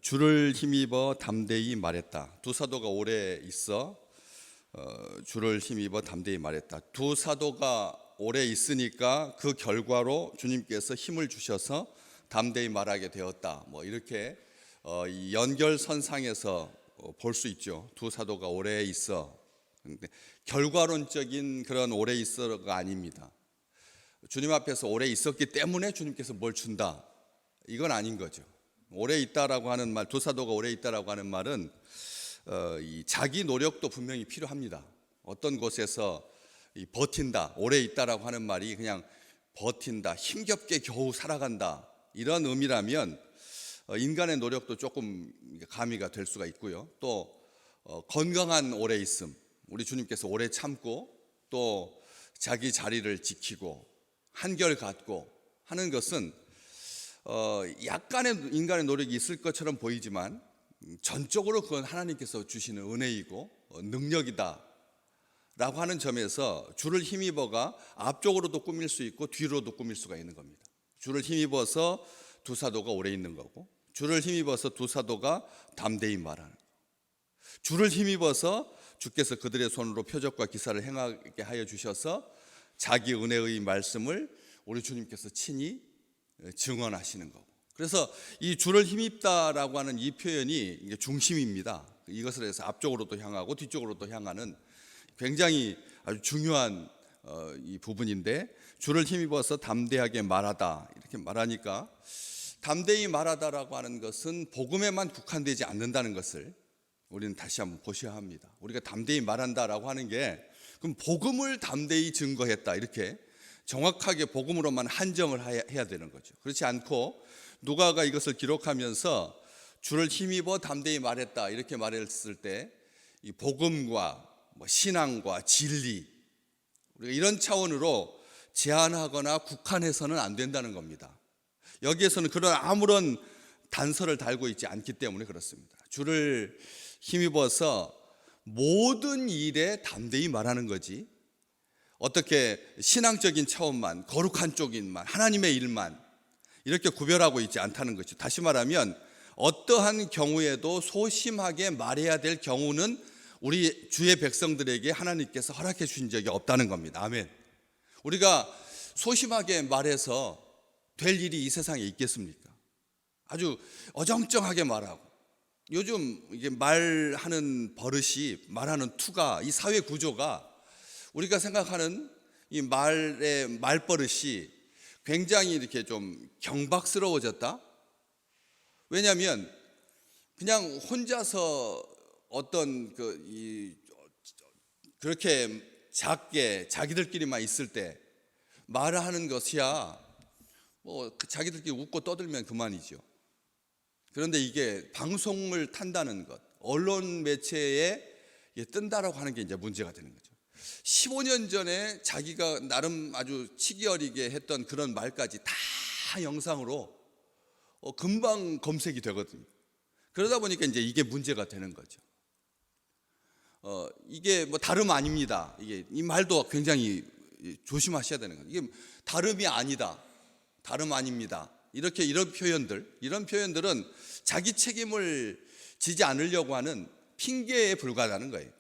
주를 힘입어 담대히 말했다. 두 사도가 오래 있어 주를 힘입어 담대히 말했다. 두 사도가 오래 있으니까 그 결과로 주님께서 힘을 주셔서 담대히 말하게 되었다. 이렇게 이 연결선상에서 볼 수 있죠. 두 사도가 오래 있어. 근데 결과론적인 그런 오래 있어가 아닙니다. 주님 앞에서 오래 있었기 때문에 주님께서 뭘 준다, 이건 아닌 거죠. 오래 있다라고 하는 말, 두 사도가 오래 있다라고 하는 말은 이 자기 노력도 분명히 필요합니다. 어떤 곳에서 버틴다, 오래 있다라고 하는 말이 그냥 버틴다, 힘겹게 겨우 살아간다, 이런 의미라면 인간의 노력도 조금 가미가 될 수가 있고요. 또 건강한 오래 있음, 우리 주님께서 오래 참고 또 자기 자리를 지키고 한결 갖고 하는 것은 약간의 인간의 노력이 있을 것처럼 보이지만 전적으로 그건 하나님께서 주시는 은혜이고 능력이다 라고 하는 점에서 주를 힘입어가 앞쪽으로도 꾸밀 수 있고 뒤로도 꾸밀 수가 있는 겁니다. 주를 힘입어서 두 사도가 오래 있는 거고, 주를 힘입어서 두 사도가 담대히 말하는 거고, 주를 힘입어서 주께서 그들의 손으로 표적과 기사를 행하게 하여 주셔서 자기 은혜의 말씀을 우리 주님께서 친히 증언하시는 거고, 그래서 이 주를 힘입다라고 하는 이 표현이 중심입니다. 이것을 해서 앞쪽으로도 향하고 뒤쪽으로도 향하는 굉장히 아주 중요한 이 부분인데, 주를 힘입어서 담대하게 말하다, 이렇게 말하니까 담대히 말하다라고 하는 것은 복음에만 국한되지 않는다는 것을 우리는 다시 한번 보셔야 합니다. 우리가 담대히 말한다라고 하는 게 그럼 복음을 담대히 증거했다, 이렇게 정확하게 복음으로만 한정을 해야 되는 거죠. 그렇지 않고 누가가 이것을 기록하면서 주를 힘입어 담대히 말했다, 이렇게 말했을 때 이 복음과 신앙과 진리, 우리가 이런 차원으로 제한하거나 국한해서는 안 된다는 겁니다. 여기에서는 그런 아무런 단서를 달고 있지 않기 때문에 그렇습니다. 주를 힘입어서 모든 일에 담대히 말하는 거지, 어떻게 신앙적인 차원만, 거룩한 쪽인만, 하나님의 일만 이렇게 구별하고 있지 않다는 거죠. 다시 말하면 어떠한 경우에도 소심하게 말해야 될 경우는 우리 주의 백성들에게 하나님께서 허락해 주신 적이 없다는 겁니다. 아멘. 우리가 소심하게 말해서 될 일이 이 세상에 있겠습니까? 아주 어정쩡하게 말하고, 요즘 이게 말하는 버릇이, 말하는 투가, 이 사회 구조가 우리가 생각하는 이 말의 말버릇이 굉장히 이렇게 좀 경박스러워졌다. 왜냐하면 그냥 혼자서 어떤 그렇게 작게 자기들끼리만 있을 때 말을 하는 것이야 자기들끼리 웃고 떠들면 그만이죠. 그런데 이게 방송을 탄다는 것, 언론 매체에 뜬다라고 하는 게 이제 문제가 되는 거죠. 15년 전에 자기가 나름 아주 치기 어리게 했던 그런 말까지 다 영상으로 금방 검색이 되거든요. 그러다 보니까 이제 이게 문제가 되는 거죠. 이게 다름 아닙니다. 이 말도 굉장히 조심하셔야 되는 거예요. 이게 다름이 아니다, 다름 아닙니다, 이런 표현들은 자기 책임을 지지 않으려고 하는 핑계에 불과하다는 거예요.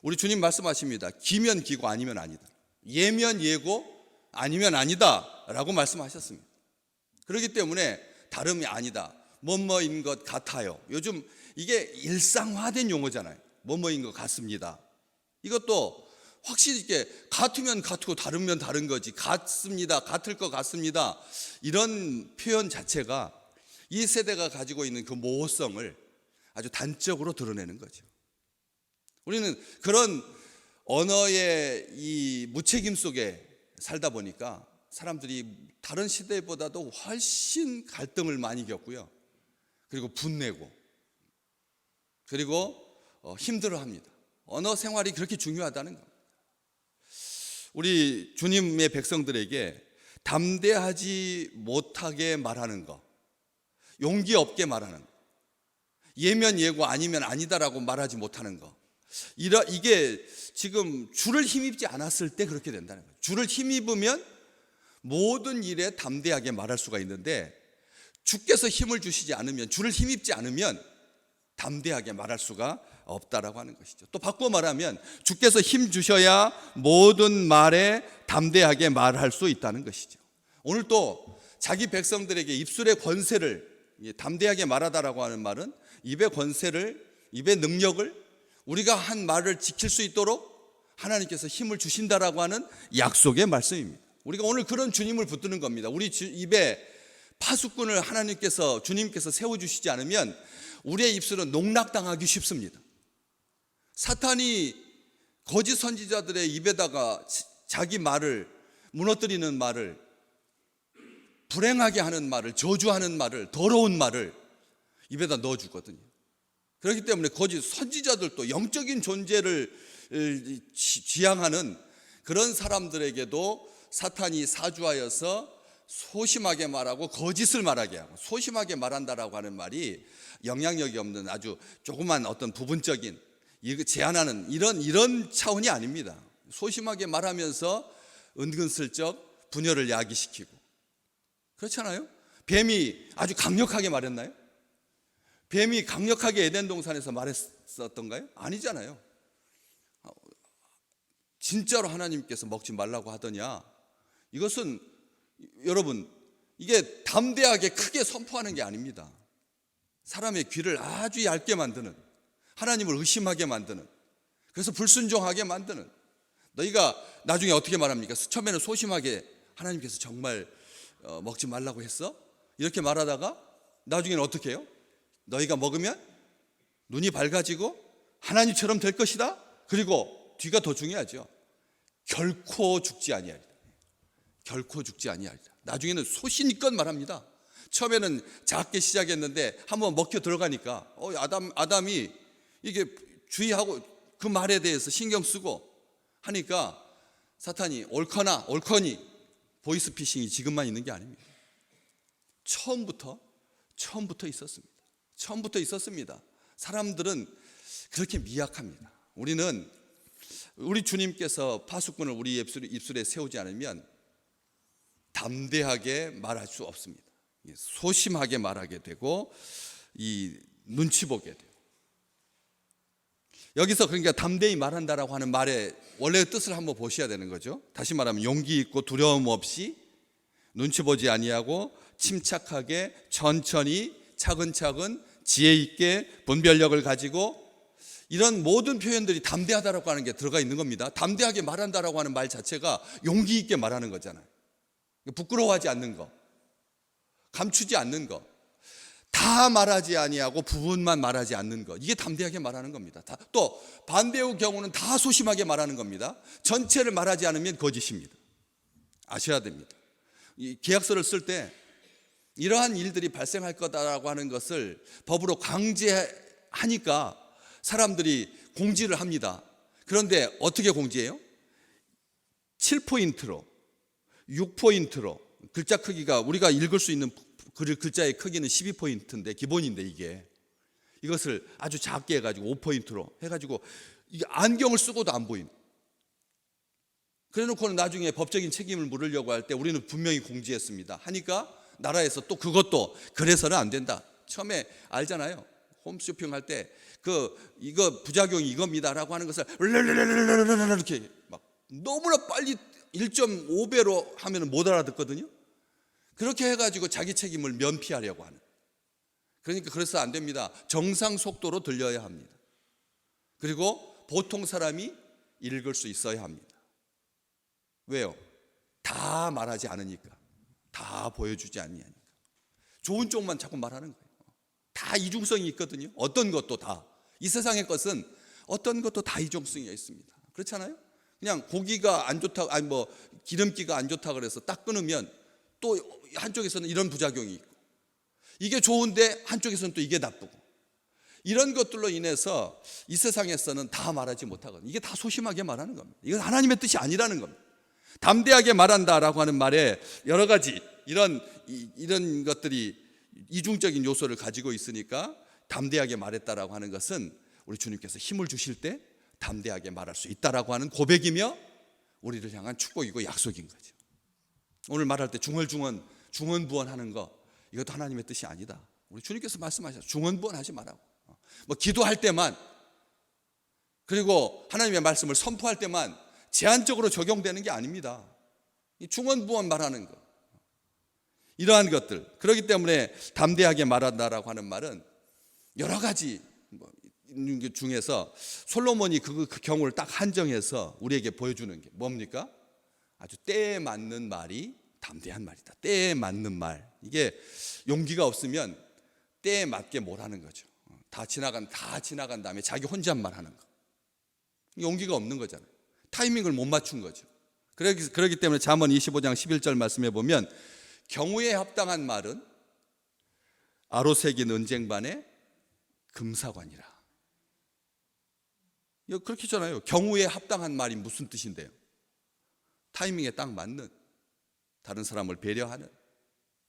우리 주님 말씀하십니다. 기면 기고 아니면 아니다, 예면 예고 아니면 아니다 라고 말씀하셨습니다. 그렇기 때문에 다름이 아니다, 뭐뭐인 것 같아요, 요즘 이게 일상화된 용어잖아요. 뭐뭐인 것 같습니다. 이것도 확실히 이렇게 같으면 같고 다르면 다른 거지, 같습니다, 같을 것 같습니다, 이런 표현 자체가 이 세대가 가지고 있는 그 모호성을 아주 단적으로 드러내는 거죠. 우리는 그런 언어의 이 무책임 속에 살다 보니까 사람들이 다른 시대보다도 훨씬 갈등을 많이 겪고요, 그리고 분내고, 그리고 힘들어합니다. 언어 생활이 그렇게 중요하다는 겁니다. 우리 주님의 백성들에게 담대하지 못하게 말하는 것, 용기 없게 말하는 것, 예면 예고 아니면 아니다라고 말하지 못하는 것, 이게 지금 주를 힘입지 않았을 때 그렇게 된다는 거예요. 주를 힘입으면 모든 일에 담대하게 말할 수가 있는데, 주께서 힘을 주시지 않으면, 주를 힘입지 않으면 담대하게 말할 수가 없다라고 하는 것이죠. 또 바꿔 말하면 주께서 힘 주셔야 모든 말에 담대하게 말할 수 있다는 것이죠. 오늘 또 자기 백성들에게 입술의 권세를, 담대하게 말하다라고 하는 말은 입의 권세를, 입의 능력을, 우리가 한 말을 지킬 수 있도록 하나님께서 힘을 주신다라고 하는 약속의 말씀입니다. 우리가 오늘 그런 주님을 붙드는 겁니다. 우리 입에 파수꾼을 하나님께서, 주님께서 세워주시지 않으면 우리의 입술은 농락당하기 쉽습니다. 사탄이 거짓 선지자들의 입에다가 자기 말을, 무너뜨리는 말을, 불행하게 하는 말을, 저주하는 말을, 더러운 말을 입에다 넣어주거든요. 그렇기 때문에 거짓 선지자들도 영적인 존재를 지향하는 그런 사람들에게도 사탄이 사주하여서 소심하게 말하고 거짓을 말하게 하고, 소심하게 말한다라고 하는 말이 영향력이 없는 아주 조그만 어떤 부분적인 제한하는 이런 차원이 아닙니다. 소심하게 말하면서 은근슬쩍 분열을 야기시키고, 그렇잖아요. 뱀이 아주 강력하게 말했나요? 뱀이 강력하게 에덴 동산에서 말했었던가요? 아니잖아요. 진짜로 하나님께서 먹지 말라고 하더냐? 이것은 여러분, 이게 담대하게 크게 선포하는 게 아닙니다. 사람의 귀를 아주 얇게 만드는, 하나님을 의심하게 만드는, 그래서 불순종하게 만드는. 너희가 나중에 어떻게 말합니까? 처음에는 소심하게 하나님께서 정말 먹지 말라고 했어? 이렇게 말하다가 나중에는 어떻게 해요? 너희가 먹으면 눈이 밝아지고 하나님처럼 될 것이다. 그리고 뒤가 더 중요하죠. 결코 죽지 아니하리라. 결코 죽지 아니하리라. 나중에는 소신껏 말합니다. 처음에는 작게 시작했는데 한번 먹혀 들어가니까 아담이 이게 주의하고 그 말에 대해서 신경 쓰고 하니까 사탄이 옳거니 보이스피싱이 지금만 있는 게 아닙니다. 처음부터 있었습니다. 처음부터 있었습니다. 사람들은 그렇게 미약합니다. 우리 주님께서 파수꾼을 우리 입술에 세우지 않으면 담대하게 말할 수 없습니다. 소심하게 말하게 되고 눈치 보게 돼요. 여기서 그러니까 담대히 말한다라고 하는 말의 원래의 뜻을 한번 보셔야 되는 거죠. 다시 말하면 용기 있고 두려움 없이, 눈치 보지 아니하고 침착하게 천천히 차근차근 지혜 있게 분별력을 가지고, 이런 모든 표현들이 담대하다라고 하는 게 들어가 있는 겁니다. 담대하게 말한다라고 하는 말 자체가 용기 있게 말하는 거잖아요. 부끄러워하지 않는 거, 감추지 않는 거, 다 말하지 아니하고 부분만 말하지 않는 것, 이게 담대하게 말하는 겁니다. 또 반대의 경우는 다 소심하게 말하는 겁니다. 전체를 말하지 않으면 거짓입니다. 아셔야 됩니다. 이 계약서를 쓸 때 이러한 일들이 발생할 거다라고 하는 것을 법으로 강제하니까 사람들이 공지를 합니다. 그런데 어떻게 공지해요? 7포인트로, 6포인트로, 글자 크기가 우리가 읽을 수 있는 글자의 크기는 12포인트인데 기본인데 이것을 아주 작게 해가지고 5포인트로 해가지고 이게 안경을 쓰고도 안 보이는. 그래놓고는 나중에 법적인 책임을 물으려고 할 때 우리는 분명히 공지했습니다 하니까 나라에서 또 그것도 그래서는 안 된다. 처음에 알잖아요. 홈쇼핑 할 때 이거 부작용이 이겁니다라고 하는 것을 이렇게 막 너무나 빨리 1.5배로 하면 못 알아듣거든요. 그렇게 해가지고 자기 책임을 면피하려고 하는. 그러니까 그래서 안 됩니다. 정상 속도로 들려야 합니다. 그리고 보통 사람이 읽을 수 있어야 합니다. 왜요? 다 말하지 않으니까, 다 보여주지 않으니까. 좋은 쪽만 자꾸 말하는 거예요. 다 이중성이 있거든요. 어떤 것도 다. 이 세상의 것은 어떤 것도 다 이중성이 있습니다. 그렇잖아요? 그냥 고기가 안 좋다, 기름기가 안 좋다 그래서 딱 끊으면 또 한쪽에서는 이런 부작용이 있고, 이게 좋은데 한쪽에서는 또 이게 나쁘고, 이런 것들로 인해서 이 세상에서는 다 말하지 못하거든요. 이게 다 소심하게 말하는 겁니다. 이건 하나님의 뜻이 아니라는 겁니다. 담대하게 말한다라고 하는 말에 여러 가지 이런 것들이 이중적인 요소를 가지고 있으니까 담대하게 말했다라고 하는 것은 우리 주님께서 힘을 주실 때 담대하게 말할 수 있다라고 하는 고백이며 우리를 향한 축복이고 약속인 거죠. 오늘 말할 때 중언부언하는 거, 이것도 하나님의 뜻이 아니다. 우리 주님께서 말씀하셨어요. 중언부언하지 말라고. 뭐 기도할 때만, 그리고 하나님의 말씀을 선포할 때만 제한적으로 적용되는 게 아닙니다. 이 중언부언 말하는 것, 이러한 것들. 그렇기 때문에 담대하게 말한다라고 하는 말은 여러 가지 있는 것 중에서 솔로몬이 그 경우를 딱 한정해서 우리에게 보여주는 게 뭡니까? 아주 때에 맞는 말이 담대한 말이다. 때에 맞는 말. 이게 용기가 없으면 때에 맞게 뭘 하는 거죠. 다 지나간 다음에 자기 혼잣말 하는 거. 용기가 없는 거잖아요. 타이밍을 못 맞춘 거죠. 그렇기 때문에 잠언 25장 11절 말씀에 보면 경우에 합당한 말은 아로새긴 은쟁반에 금사관이라. 이거 그렇게 있잖아요. 경우에 합당한 말이 무슨 뜻인데요? 타이밍에 딱 맞는, 다른 사람을 배려하는,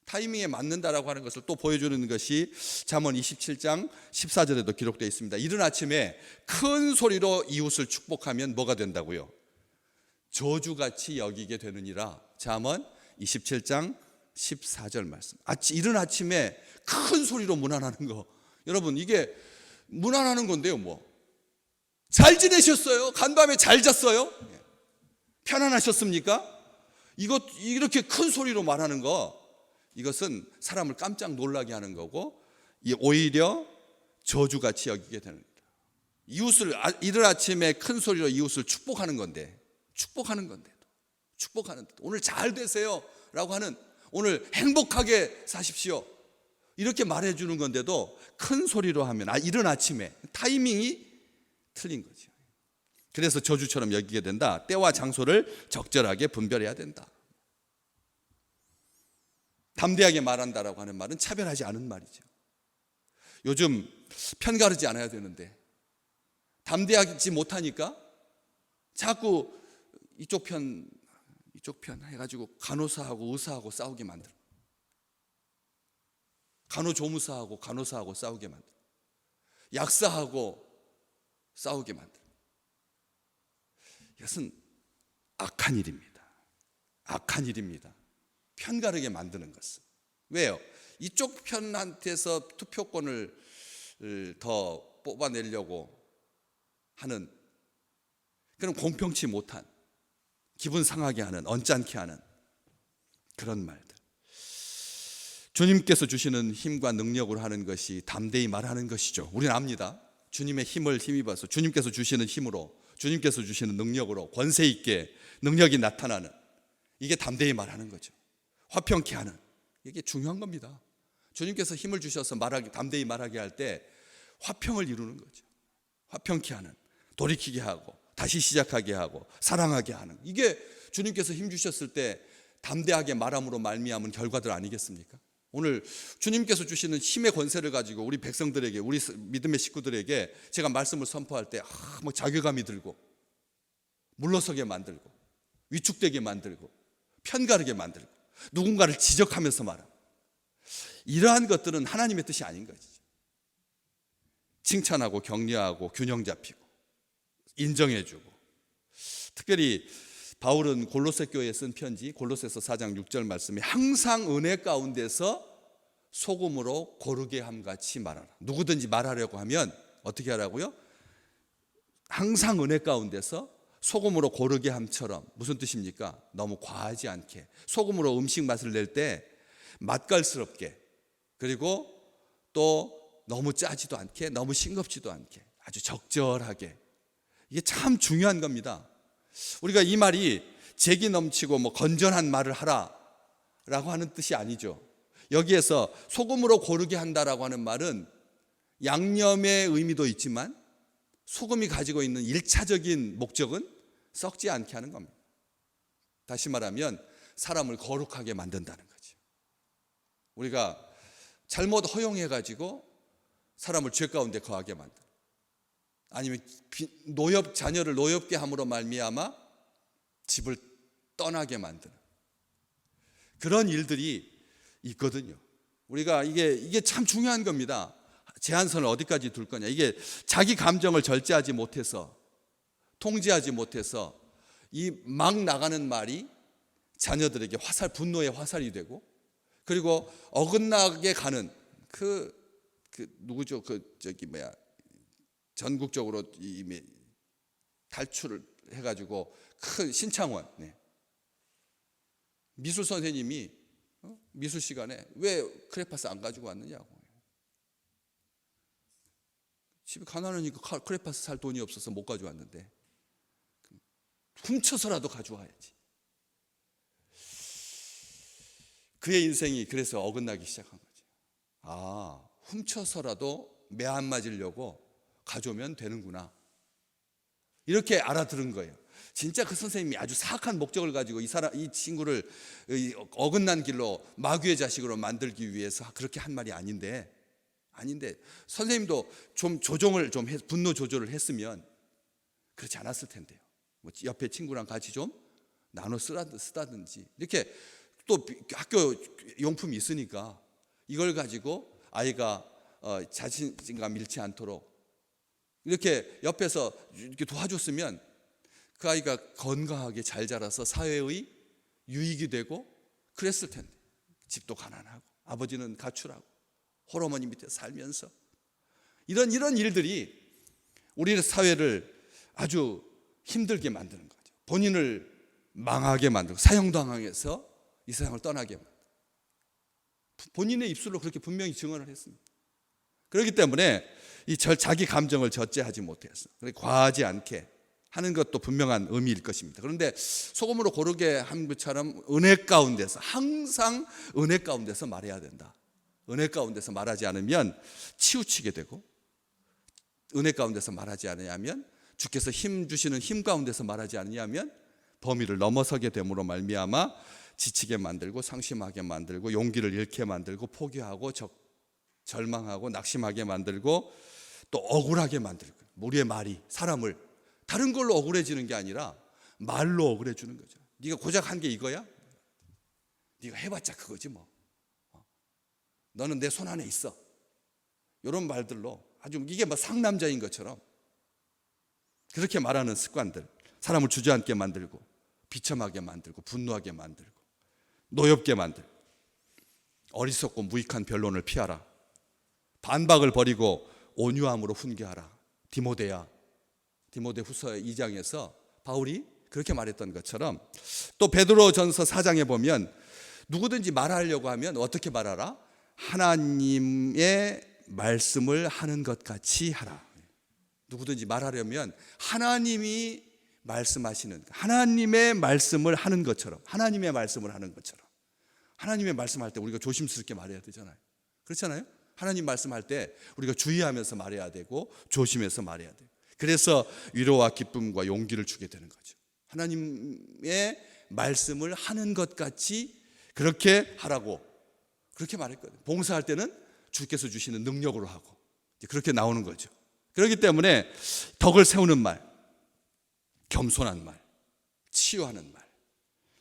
타이밍에 맞는다라고 하는 것을 또 보여주는 것이 잠언 27장 14절에도 기록되어 있습니다. 이른 아침에 큰 소리로 이웃을 축복하면 뭐가 된다고요? 저주같이 여기게 되느니라. 잠언 27장 14절 말씀. 이른 아침에 큰 소리로 문안하는 거, 여러분 이게 문안하는 건데요. 뭐 잘 지내셨어요? 간밤에 잘 잤어요? 편안하셨습니까? 이렇게 큰 소리로 말하는 거, 이것은 사람을 깜짝 놀라게 하는 거고, 오히려 저주같이 여기게 되는 거예요. 이웃을 이른 아침에 큰 소리로 이웃을 축복하는 건데, 오늘 잘 되세요라고 하는, 오늘 행복하게 사십시오, 이렇게 말해주는 건데도 큰 소리로 하면 이른 아침에 타이밍이 틀린 거죠. 그래서 저주처럼 여기게 된다. 때와 장소를 적절하게 분별해야 된다. 담대하게 말한다라고 하는 말은 차별하지 않은 말이죠. 요즘 편가르지 않아야 되는데 담대하지 못하니까 자꾸 이쪽 편 해가지고 간호사하고 의사하고 싸우게 만들어. 간호조무사하고 간호사하고 싸우게 만들어. 약사하고 싸우게 만들어. 이것은 악한 일입니다. 편가르게 만드는 것은. 왜요? 이쪽 편한테서 투표권을 더 뽑아내려고 하는, 그런 공평치 못한, 기분 상하게 하는, 언짢게 하는 그런 말들. 주님께서 주시는 힘과 능력으로 하는 것이 담대히 말하는 것이죠. 우리는 압니다. 주님의 힘을 힘입어서, 주님께서 주시는 힘으로, 주님께서 주시는 능력으로 권세 있게 능력이 나타나는, 이게 담대히 말하는 거죠. 화평케 하는, 이게 중요한 겁니다. 주님께서 힘을 주셔서 담대히 말하게 할 때 화평을 이루는 거죠. 화평케 하는, 돌이키게 하고 다시 시작하게 하고 사랑하게 하는, 이게 주님께서 힘 주셨을 때 담대하게 말함으로 말미암은 결과들 아니겠습니까? 오늘 주님께서 주시는 힘의 권세를 가지고 우리 백성들에게, 우리 믿음의 식구들에게 제가 말씀을 선포할 때 자괴감이 들고, 물러서게 만들고, 위축되게 만들고, 편가르게 만들고, 누군가를 지적하면서 말하고, 이러한 것들은 하나님의 뜻이 아닌 거지. 칭찬하고 격려하고 균형 잡히고 인정해주고. 특별히 바울은 골로새 교회에 쓴 편지 골로새서 4장 6절 말씀에 항상 은혜 가운데서 소금으로 고르게 함같이 말하라. 누구든지 말하려고 하면 어떻게 하라고요? 항상 은혜 가운데서 소금으로 고르게 함처럼. 무슨 뜻입니까? 너무 과하지 않게, 소금으로 음식 맛을 낼 때 맛깔스럽게, 그리고 또 너무 짜지도 않게, 너무 싱겁지도 않게, 아주 적절하게. 이게 참 중요한 겁니다. 우리가 이 말이 재기 넘치고 건전한 말을 하라라고 하는 뜻이 아니죠. 여기에서 소금으로 고르게 한다라고 하는 말은 양념의 의미도 있지만 소금이 가지고 있는 1차적인 목적은 썩지 않게 하는 겁니다. 다시 말하면 사람을 거룩하게 만든다는 거죠. 우리가 잘못 허용해가지고 사람을 죄 가운데 거하게 만든, 아니면 자녀를 노엽게 함으로 말미암아 집을 떠나게 만드는 그런 일들이 있거든요. 우리가 이게 참 중요한 겁니다. 제한선을 어디까지 둘 거냐. 이게 자기 감정을 절제하지 못해서, 통제하지 못해서 이 막 나가는 말이 자녀들에게 분노의 화살이 되고, 그리고 어긋나게 가는 그 누구죠? 전국적으로 이미 탈출을 해가지고 큰 신창원, 미술 선생님이 미술 시간에 왜 크레파스 안 가지고 왔느냐고. 집에 가난하니까 크레파스 살 돈이 없어서 못 가져왔는데 훔쳐서라도 가져와야지. 그의 인생이 그래서 어긋나기 시작한 거죠. 훔쳐서라도 매 안 맞으려고 가져오면 되는구나, 이렇게 알아들은 거예요. 진짜 그 선생님이 아주 사악한 목적을 가지고 이 친구를 어긋난 길로 마귀의 자식으로 만들기 위해서 그렇게 한 말이 아닌데 선생님도 좀 분노 조절을 했으면 그렇지 않았을 텐데요. 뭐 옆에 친구랑 같이 좀 나눠 쓰다든지, 이렇게 또 학교 용품이 있으니까 이걸 가지고 아이가 자신감 잃지 않도록 이렇게 옆에서 이렇게 도와줬으면 그 아이가 건강하게 잘 자라서 사회의 유익이 되고 그랬을 텐데, 집도 가난하고 아버지는 가출하고 홀어머니 밑에 살면서 이런 일들이 우리 사회를 아주 힘들게 만드는 거죠. 본인을 망하게 만들고 사형당해서 이 세상을 떠나게 만들고, 본인의 입술로 그렇게 분명히 증언을 했습니다. 그렇기 때문에 자기 감정을 절제하지 못해서 과하지 않게 하는 것도 분명한 의미일 것입니다. 그런데 소금으로 고르게 한 것처럼 은혜 가운데서, 항상 은혜 가운데서 말해야 된다. 은혜 가운데서 말하지 않으면 치우치게 되고, 은혜 가운데서 말하지 않으면, 주께서 힘 주시는 힘 가운데서 말하지 않으면 범위를 넘어서게 됨으로 말미암아 지치게 만들고 상심하게 만들고 용기를 잃게 만들고 포기하고 절망하고 낙심하게 만들고 또 억울하게 만들고, 우리의 말이 사람을 다른 걸로 억울해지는 게 아니라 말로 억울해지는 거죠. 네가 고작 한 게 이거야? 네가 해봤자 그거지 뭐. 너는 내 손 안에 있어. 이런 말들로 아주 이게 뭐 상남자인 것처럼 그렇게 말하는 습관들, 사람을 주저앉게 만들고 비참하게 만들고 분노하게 만들고 노엽게 만들고, 어리석고 무익한 변론을 피하라. 반박을 버리고 온유함으로 훈계하라. 디모데 후서 2장에서 바울이 그렇게 말했던 것처럼, 또 베드로전서 4장에 보면 누구든지 말하려고 하면 어떻게 말하라? 하나님의 말씀을 하는 것 같이 하라. 누구든지 말하려면 하나님이 말씀하시는, 하나님의 말씀을 하는 것처럼, 하나님의 말씀을 하는 것처럼. 하나님의 말씀할 때 우리가 조심스럽게 말해야 되잖아요. 그렇잖아요? 하나님 말씀할 때 우리가 주의하면서 말해야 되고 조심해서 말해야 돼요. 그래서 위로와 기쁨과 용기를 주게 되는 거죠. 하나님의 말씀을 하는 것 같이 그렇게 하라고 그렇게 말했거든요. 봉사할 때는 주께서 주시는 능력으로 하고 그렇게 나오는 거죠. 그렇기 때문에 덕을 세우는 말, 겸손한 말, 치유하는 말,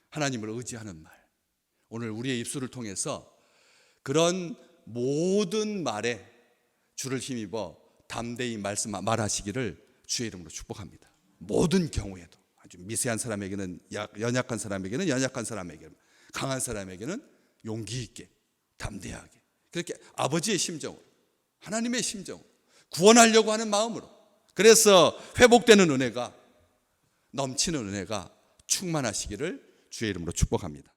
하나님을 의지하는 말, 오늘 우리의 입술을 통해서 그런 모든 말에 주를 힘입어 담대히 말하시기를 주의 이름으로 축복합니다. 모든 경우에도, 아주 미세한 사람에게는 연약한 사람에게는 연약한 사람에게는, 강한 사람에게는 용기 있게 담대하게, 그렇게 아버지의 심정으로, 하나님의 심정으로 구원하려고 하는 마음으로, 그래서 회복되는 은혜가, 넘치는 은혜가 충만하시기를 주의 이름으로 축복합니다.